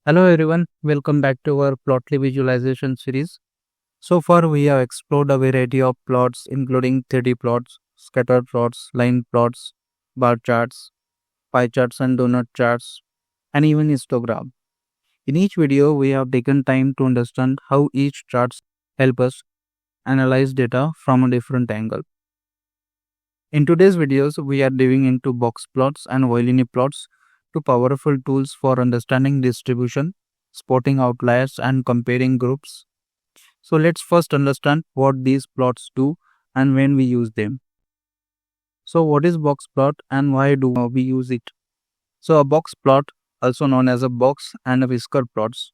Hello everyone, welcome back to our plotly visualization series. So far we have explored a variety of plots including 3D plots, scatter plots, line plots, bar charts, pie charts and donut charts, and even histogram. In each video we have taken time to understand how each charts help us analyze data from a different angle. In today's videos we are diving into box plots and Voillini plots, two powerful tools for understanding distribution, spotting outliers and comparing groups. So let's first understand what these plots do and when we use them. So what is box plot and why do we use it? So a box plot, also known as a box and a whisker plots,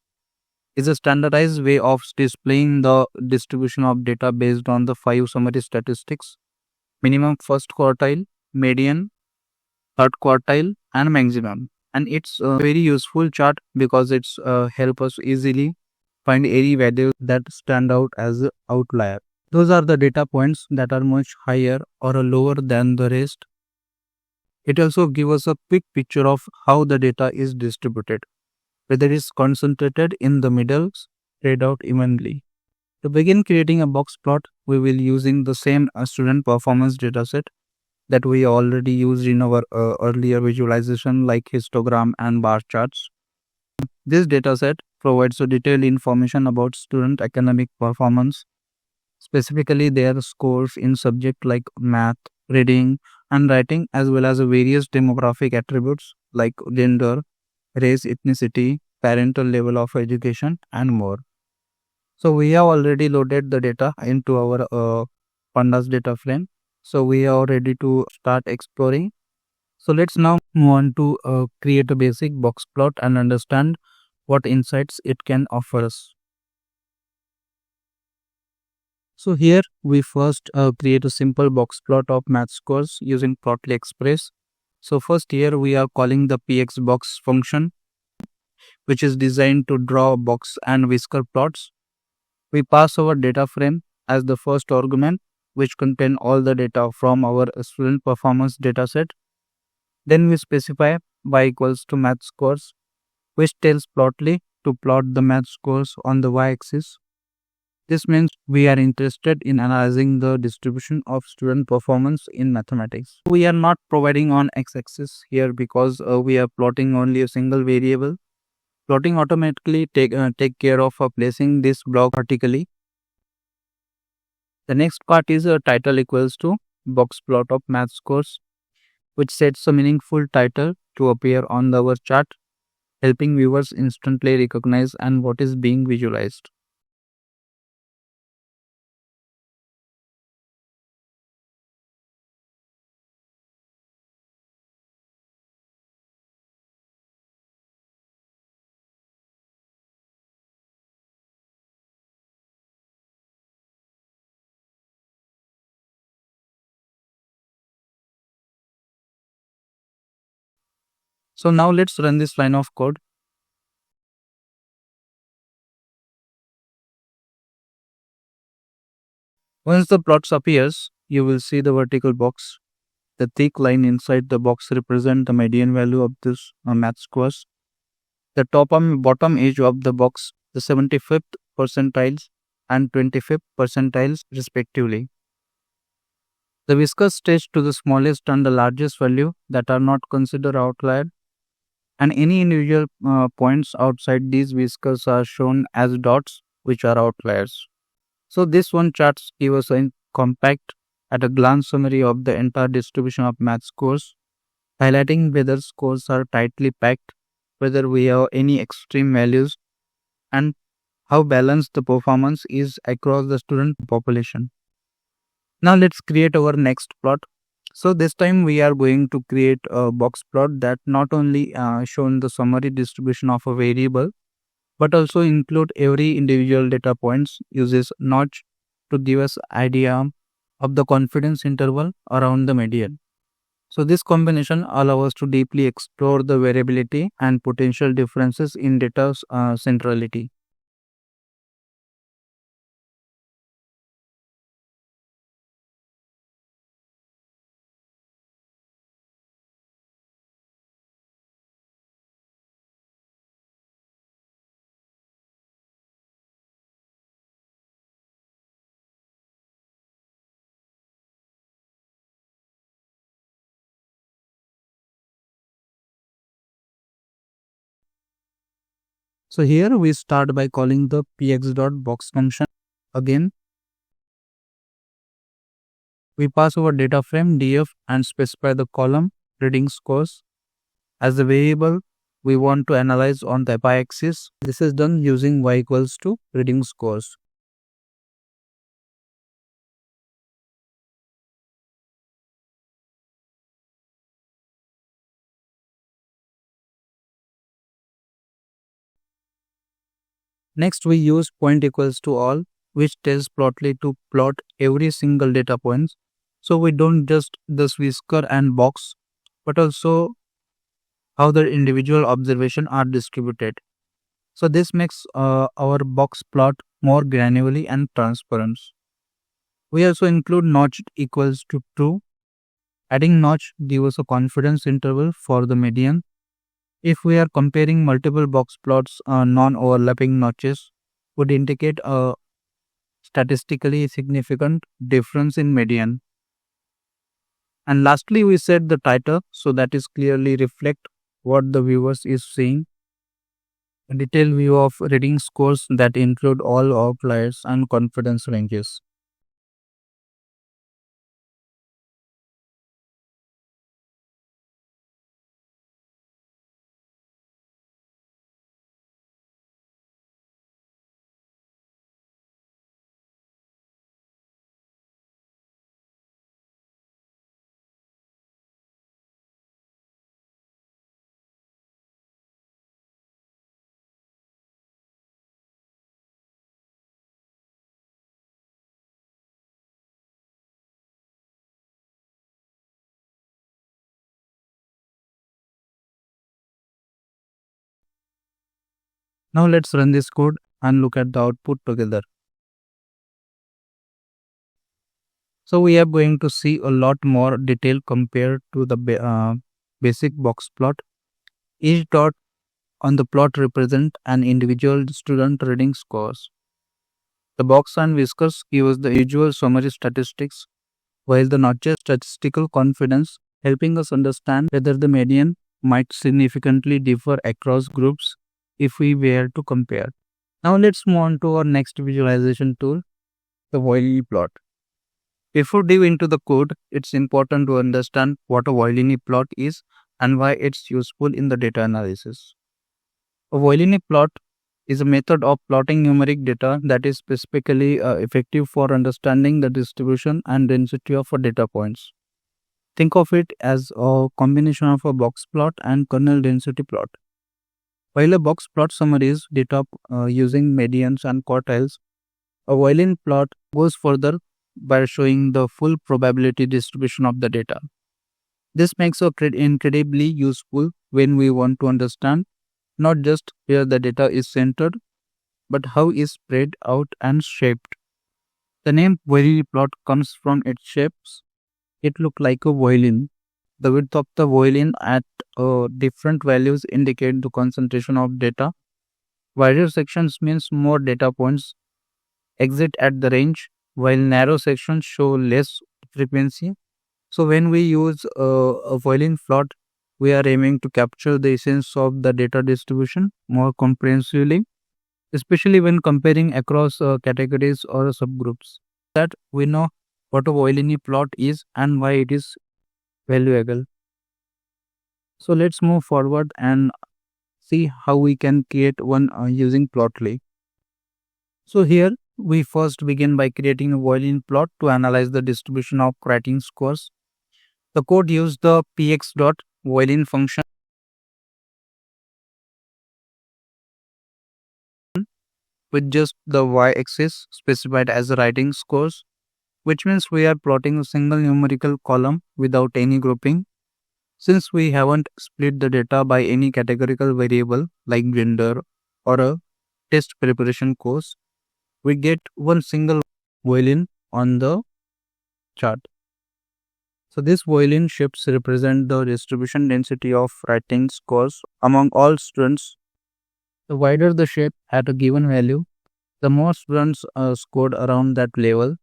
is a standardized way of displaying the distribution of data based on the five summary statistics: minimum first quartile, median, third quartile, and maximum. And it's a very useful chart because it's help us easily find any values that stand out as a outlier. Those are the data points that are much higher or lower than the rest. It also gives us a quick picture of how the data is distributed, whether it's concentrated in the middle, spread out evenly. To begin creating a box plot, we will using the same student performance dataset that we already used in our earlier visualization like histogram and bar charts. This dataset provides a detailed information about student academic performance, specifically their scores in subjects like math, reading, and writing, as well as various demographic attributes like gender, race, ethnicity, parental level of education, and more. So we have already loaded the data into our pandas data frame. So we are ready to start exploring. So let's now move on to create a basic box plot and understand what insights it can offer us. So here we first create a simple box plot of math scores using plotly express. So first here we are calling the pxbox function, which is designed to draw a box and whisker plots. We pass our data frame as the first argument, which contain all the data from our student performance dataset. Then we specify y equals to math scores, which tells plotly to plot the math scores on the y-axis. This means we are interested in analyzing the distribution of student performance in mathematics. We are not providing on x-axis here because we are plotting only a single variable. Plotting automatically take care of placing this block vertically. The next part is a title equals to box plot of math scores, which sets a meaningful title to appear on our chart, helping viewers instantly recognize and what is being visualized. So now let's run this line of code. Once the plots appears, you will see the vertical box. The thick line inside the box represent the median value of this math scores. The top and bottom edge of the box, the 75th percentiles and 25th percentiles respectively. The whiskers stretch to the smallest and the largest value that are not considered outlier, and any individual points outside these whiskers are shown as dots, which are outliers. So this one charts give us a compact at a glance summary of the entire distribution of math scores, highlighting whether scores are tightly packed, whether we have any extreme values, and how balanced the performance is across the student population. Now let's create our next plot. So this time we are going to create a box plot that not only shown the summary distribution of a variable, but also include every individual data points, uses notch to give us idea of the confidence interval around the median. So this combination allows us to deeply explore the variability and potential differences in data's centrality. So here we start by calling the px.box function. Again, we pass our data frame df and specify the column reading scores as the variable we want to analyze on the y-axis. This is done using y equals to reading scores. Next, we use point equals to all, which tells plotly to plot every single data point. So we don't just the whisker and box, but also how the individual observation are distributed. So this makes our box plot more granularly and transparent. We also include notch equals to true. Adding notch gives us a confidence interval for the median. If we are comparing multiple box plots, non-overlapping notches would indicate a statistically significant difference in median. And lastly, we set the title so that is clearly reflect what the viewers is seeing. A detailed view of reading scores that include all outliers and confidence ranges. Now let's run this code and look at the output together. So we are going to see a lot more detail compared to the basic box plot. Each dot on the plot represent an individual student reading scores. The box and whiskers give us the usual summary statistics, while the notches statistical confidence, helping us understand whether the median might significantly differ across groups if we were to compare. Now let's move on to our next visualization tool, the Wiley plot. Before dive into the code, it's important to understand what a Wiley plot is and why it's useful in the data analysis. A Wiley plot is a method of plotting numeric data that is specifically effective for understanding the distribution and density of a data points. Think of it as a combination of a box plot and kernel density plot. While a box plot summarizes data using medians and quartiles, a Wiley plot goes further by showing the full probability distribution of the data. This makes it incredibly useful when we want to understand not just where the data is centered, but how it's spread out and shaped. The name Wiley plot comes from its shapes. It looks like a violin. The width of the violin at different values indicate the concentration of data. Wider sections means more data points exit at the range, while narrow sections show less frequency. So when we use a violin plot, we are aiming to capture the essence of the data distribution more comprehensively, especially when comparing across categories or subgroups. That we know what a violin plot is and why it is valuable. So let's move forward and see how we can create one using plotly. So here we first begin by creating a violin plot to analyze the distribution of writing scores. The code used the px.violin function with just the y-axis specified as the writing scores, which means we are plotting a single numerical column without any grouping. Since we haven't split the data by any categorical variable like gender or a test preparation course, we get one single violin on the chart. So this violin shapes represent the distribution density of writing scores among all students. The wider the shape at a given value, the more students are scored around that level.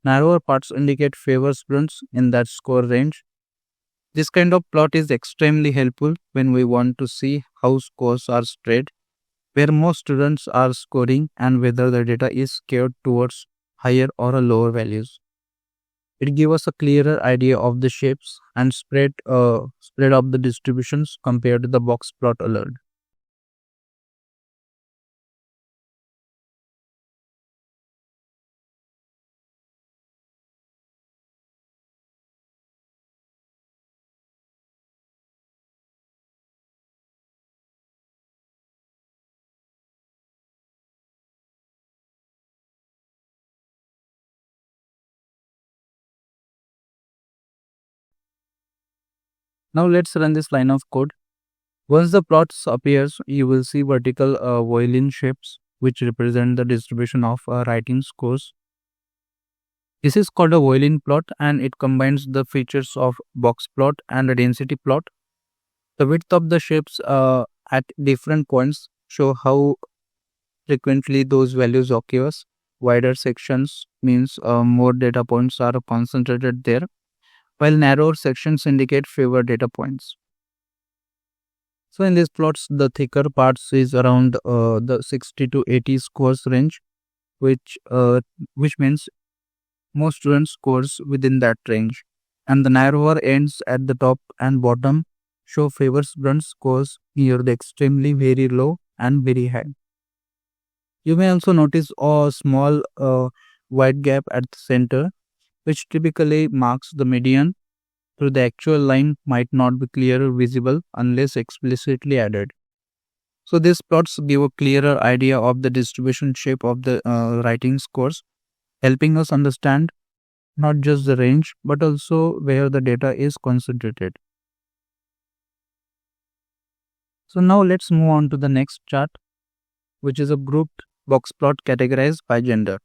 Narrower parts indicate favor students in that score range. This kind of plot is extremely helpful when we want to see how scores are spread where most students are scoring and whether the data is skewed towards higher or a lower values. It gives us a clearer idea of the shapes and spread of the distributions compared to the box plot alert. Now let's run this line of code. Once the plots appears, you will see vertical violin shapes which represent the distribution of writing scores. This is called a violin plot and it combines the features of box plot and a density plot. The width of the shapes at different points show how frequently those values occurs. Wider sections means more data points are concentrated there, while narrower sections indicate fewer data points. So in these plots, the thicker parts is around the 60 to 80 scores range, which uh, which means most students scores within that range, and the narrower ends at the top and bottom show favor students scores near the extremely very low and very high. You may also notice a small wide gap at the center, which typically marks the median, so the actual line might not be clearly visible unless explicitly added. So these plots give a clearer idea of the distribution shape of the writing scores, helping us understand not just the range but also where the data is concentrated. So now let's move on to the next chart, which is a grouped box plot categorized by gender.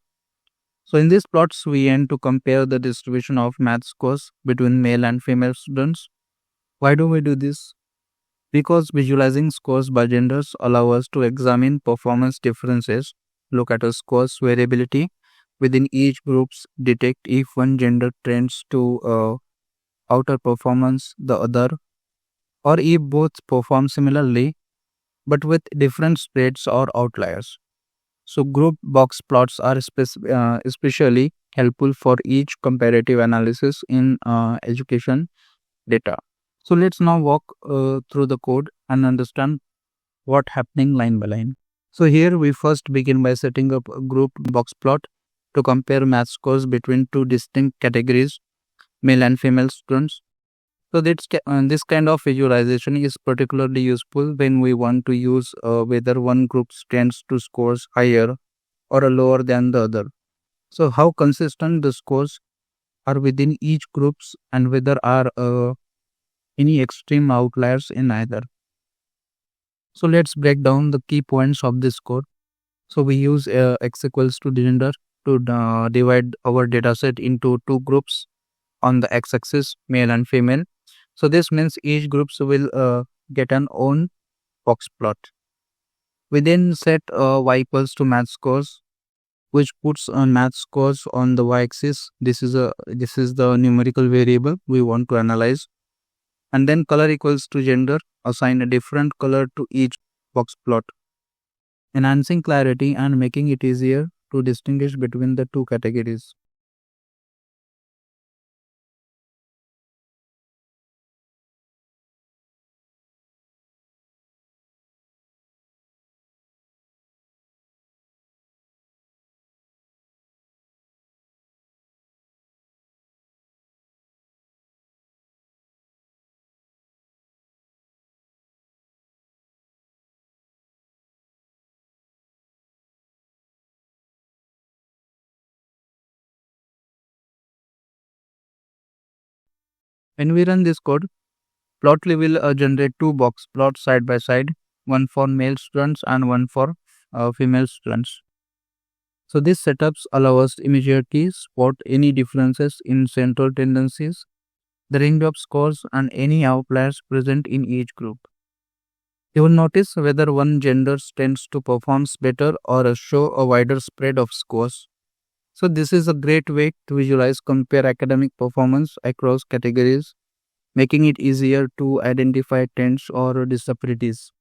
So in these plots, we aim to compare the distribution of math scores between male and female students. Why do we do this? Because visualizing scores by genders allow us to examine performance differences, look at a score's variability within each groups, detect if one gender trends to outer performance the other, or if both perform similarly but with different spreads or outliers. So group box plots are especially helpful for each comparative analysis in education data. So let's now walk through the code and understand what happening line by line. So here we first begin by setting up a group box plot to compare math scores between two distinct categories, male and female students. So this kind of visualization is particularly useful when we want to use whether one group tends to scores higher or lower than the other. So how consistent the scores are within each groups and whether are any extreme outliers in either. So let's break down the key points of this code. So we use x equals to gender to divide our dataset into two groups on the x-axis, male and female. So this means each groups will get an own box plot. We then set y equals to math scores, which puts math scores on the y-axis. This is the numerical variable we want to analyze, and then color equals to gender. Assign a different color to each box plot, enhancing clarity and making it easier to distinguish between the two categories. When we run this code, Plotly will generate two box plots side by side, one for male students and one for female students. So these setups allow us to immediately spot any differences in central tendencies, the range of scores, and any outliers present in each group. You will notice whether one gender tends to perform better or show a wider spread of scores. So this is a great way to visualize compare academic performance across categories, making it easier to identify trends or disparities.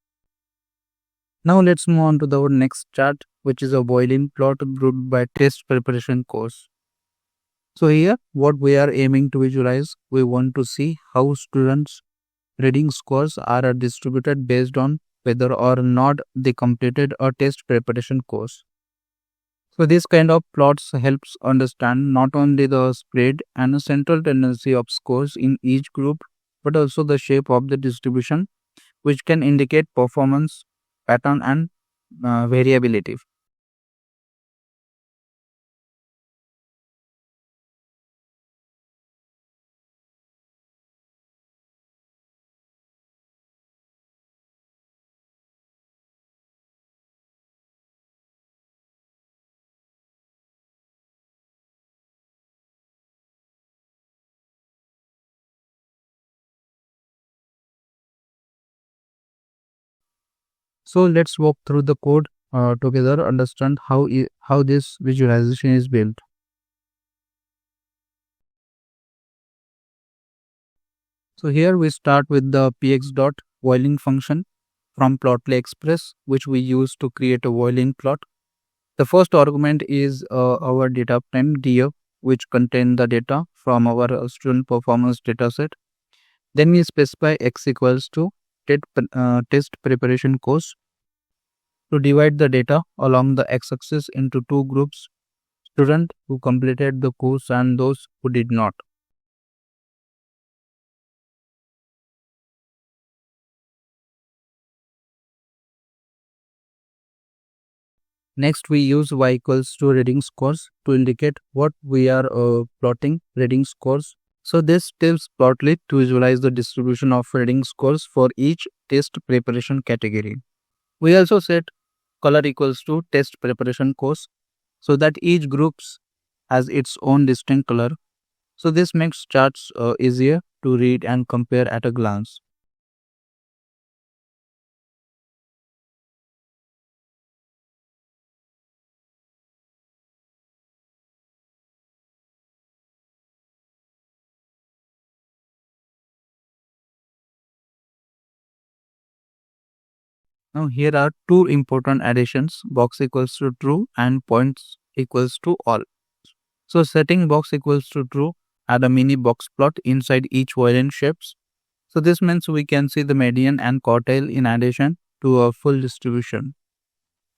Now let's move on to the next chart, which is a violin plot grouped by test preparation course. So here, what we are aiming to visualize, we want to see how students' reading scores are distributed based on whether or not they completed a test preparation course. So this kind of plots helps understand not only the spread and the central tendency of scores in each group, but also the shape of the distribution, which can indicate performance, pattern, and variability. So let's walk through the code together, understand how this visualization is built. So here we start with the px dot violin function from plotly express, which we use to create a violin plot. The first argument is our data frame df, which contain the data from our student performance dataset. Then we specify x equals to test preparation course to divide the data along the x-axis into two groups: student who completed the course and those who did not. Next, we use y equals to reading scores to indicate what we are plotting reading scores. So this tells Plotly to visualize the distribution of reading scores for each test preparation category. We also set color equals to test preparation course so that each groups has its own distinct color. So this makes charts easier to read and compare at a glance. Now here are two important additions: box equals to true and points equals to all. So setting box equals to true, add a mini box plot inside each violin shapes. So this means we can see the median and quartile in addition to a full distribution.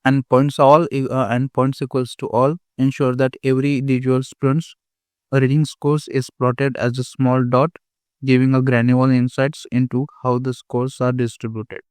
And points equals to all ensure that every individual student's reading scores is plotted as a small dot, giving a granular insights into how the scores are distributed.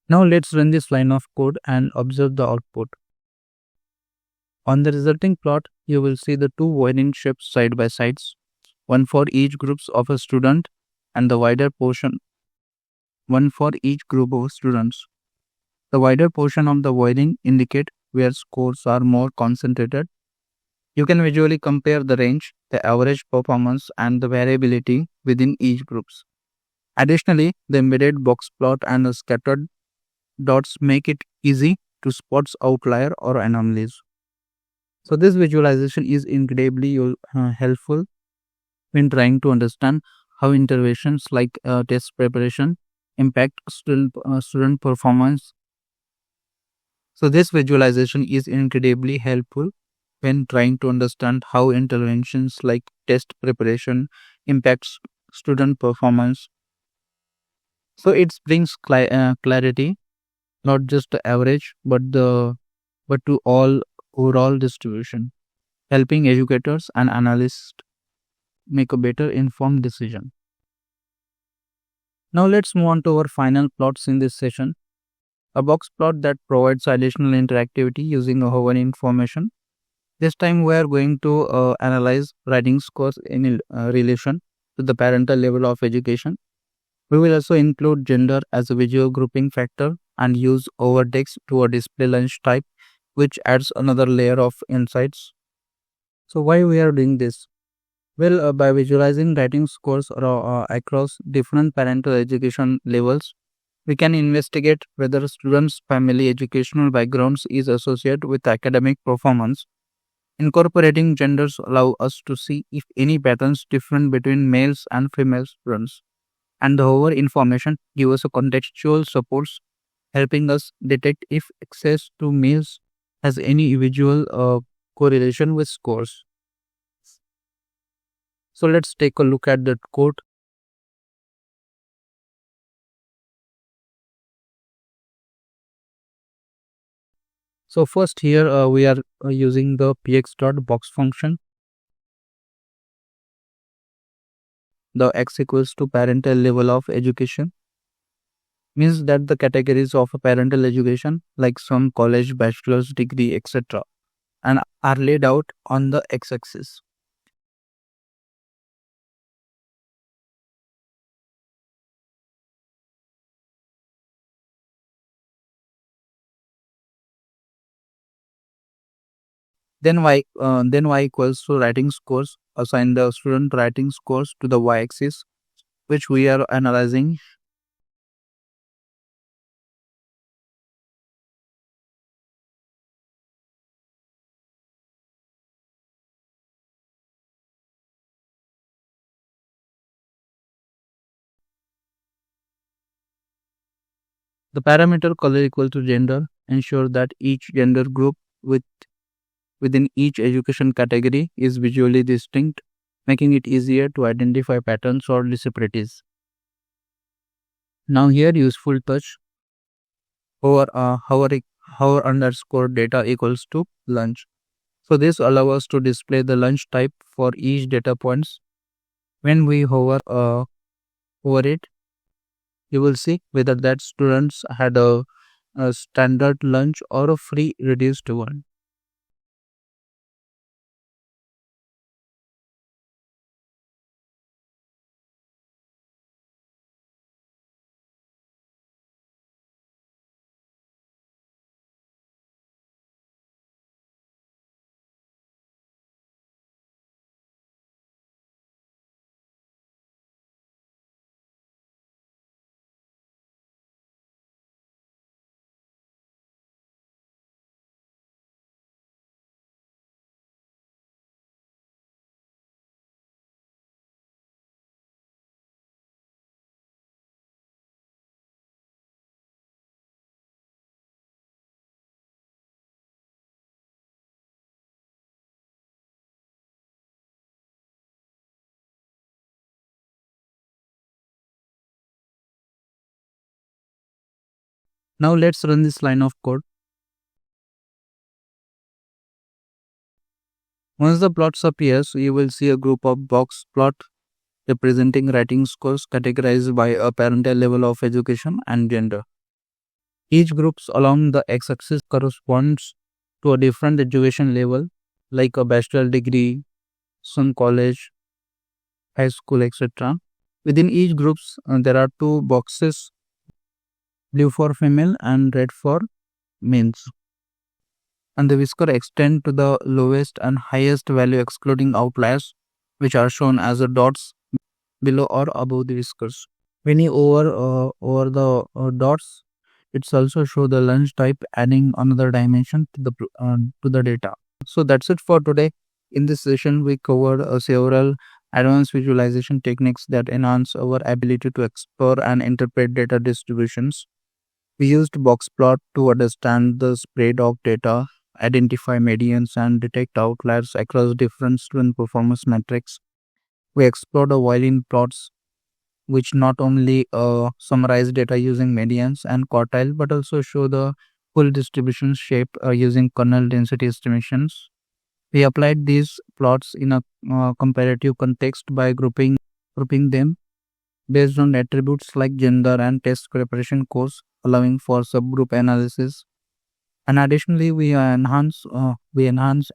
Now let's run this line of code and observe the output. On the resulting plot, you will see the two violin shapes side by sides, one for each groups of a student and the wider portion, one for each group of students. The wider portion of the violin indicate where scores are more concentrated. You can visually compare the range, the average performance, and the variability within each groups. Additionally, the embedded box plot and the scattered dots make it easy to spot outlier or anomalies. So this visualization is incredibly helpful when trying to understand how interventions like test preparation impact student performance. So this visualization is incredibly helpful when trying to understand how interventions like test preparation impacts student performance. So it brings clarity, not just the average, but to all overall distribution, helping educators and analysts make a better informed decision. Now let's move on to our final plots in this session. A box plot that provides additional interactivity using a hover information. This time we are going to analyze writing scores in relation to the parental level of education. We will also include gender as a visual grouping factor and use overtext to a display lunch type, which adds another layer of insights. So why we are doing this? Well, by visualizing writing scores across different parental education levels, we can investigate whether students' family educational backgrounds is associated with academic performance. Incorporating genders allow us to see if any patterns different between males and female students. And the over information give us a contextual supports, helping us detect if access to males has any visual correlation with scores. So let's take a look at the code. So first here we are using the px.box function. The x equals to parental level of education means that the categories of a parental education like some college, bachelor's degree, etc. and are laid out on the x-axis. Then y equals to writing scores. Assign the student writing scores to the y-axis, which we are analyzing. The parameter color equal to gender. Ensure that each gender group within each education category is visually distinct, making it easier to identify patterns or disparities. Now here useful touch hover underscore data equals to lunch. So this allows us to display the lunch type for each data points. When we hover over it, you will see whether that students had a standard lunch or a free reduced one. Now let's run this line of code. Once the plots appears, you will see a group of box plot representing writing scores categorized by a parental level of education and gender. Each groups along the x-axis corresponds to a different education level, like a bachelor degree, some college, high school, etc. Within each groups, there are two boxes, blue for female and red for males. And the whisker extend to the lowest and highest value excluding outliers, which are shown as the dots below or above the whiskers. When you over the dots, It's also show the lunch type, adding another dimension to the data. So that's it for today. In this session, we covered several advanced visualization techniques that enhance our ability to explore and interpret data distributions. We used box plot to understand the spread of data, identify medians, and detect outliers across different student performance metrics. We explored the Violin plots, which not only summarize data using medians and quartile, but also show the full distribution shape using kernel density estimations. We applied these plots in a comparative context by grouping them based on attributes like gender and test preparation course, allowing for subgroup analysis. And additionally, we enhance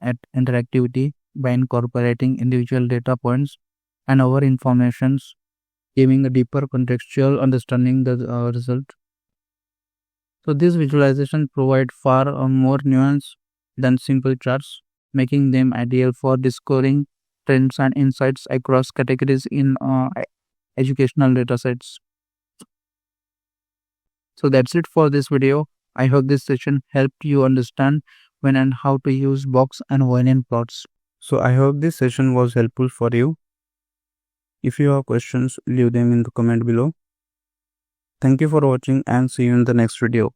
at interactivity by incorporating individual data points and our informations, giving a deeper contextual understanding the result. So these visualizations provide far more nuance than simple charts, making them ideal for discovering trends and insights across categories in educational datasets. So that's it for this video. I hope this session helped you understand when and how to use box and Violin plots. So I hope this session was helpful for you. If you have questions, leave them in the comment below. Thank you for watching and see you in the next video.